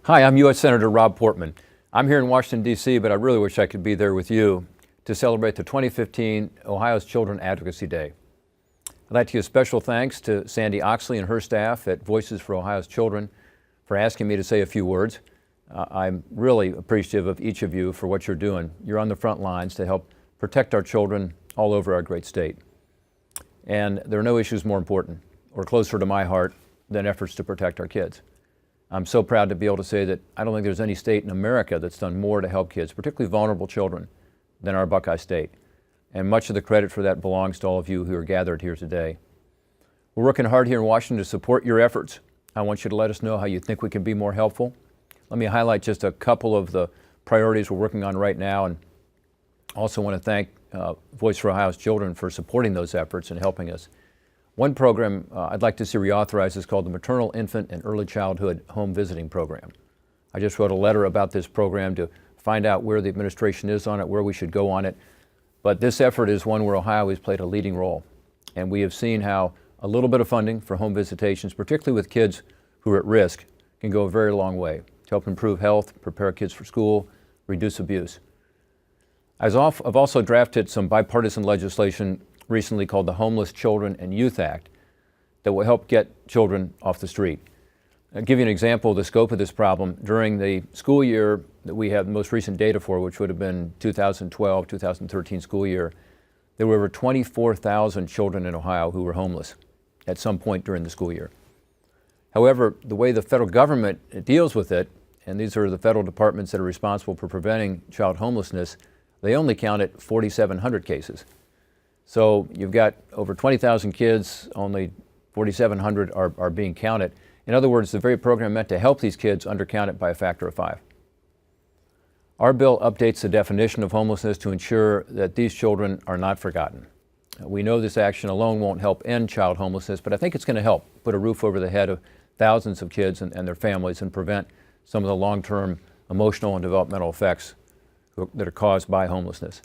Hi, I'm U.S. Senator Rob Portman. I'm here in Washington, D.C., but I really wish I could be there with you to celebrate the 2015 Ohio's Children Advocacy Day. I'd like to give special thanks to Sandy Oxley and her staff at Voices for Ohio's Children for asking me to say a few words. I'm really appreciative of each of you for what you're doing. You're on the front lines to help protect our children all over our great state. And there are no issues more important or closer to my heart than efforts to protect our kids. I'm so proud to be able to say that I don't think there's any state in America that's done more to help kids, particularly vulnerable children, than our Buckeye State. And much of the credit for that belongs to all of you who are gathered here today. We're working hard here in Washington to support your efforts. I want you to let us know how you think we can be more helpful. Let me highlight just a couple of the priorities we're working on right now, and also want to thank Voice for Ohio's Children for supporting those efforts and helping us. One program I'd like to see reauthorized is called the Maternal, Infant, and Early Childhood Home Visiting Program. I just wrote a letter about this program to find out where the administration is on it, where we should go on it. But this effort is one where Ohio has played a leading role. And we have seen how a little bit of funding for home visitations, particularly with kids who are at risk, can go a very long way to help improve health, prepare kids for school, reduce abuse. I've also drafted some bipartisan legislation recently called the Homeless Children and Youth Act that will help get children off the street. I'll give you an example of the scope of this problem. During the school year that we have the most recent data for, which would have been 2012-2013 school year, there were over 24,000 children in Ohio who were homeless at some point during the school year. However, the way the federal government deals with it, and these are the federal departments that are responsible for preventing child homelessness, they only counted 4,700 cases. So you've got over 20,000 kids, only 4,700 are being counted. In other words, the very program meant to help these kids undercount it by a factor of 5. Our bill updates the definition of homelessness to ensure that these children are not forgotten. We know this action alone won't help end child homelessness, but I think it's going to help put a roof over the head of thousands of kids and their families and prevent some of the long-term emotional and developmental effects that are caused by homelessness.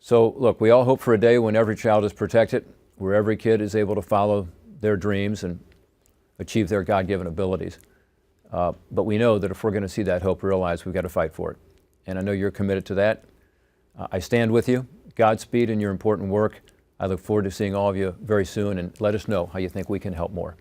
So look, we all hope for a day when every child is protected, where every kid is able to follow their dreams and achieve their God-given abilities. But we know that if we're going to see that hope realized, we've got to fight for it. And I know you're committed to that. I stand with you. Godspeed in your important work. I look forward to seeing all of you very soon, and let us know how you think we can help more.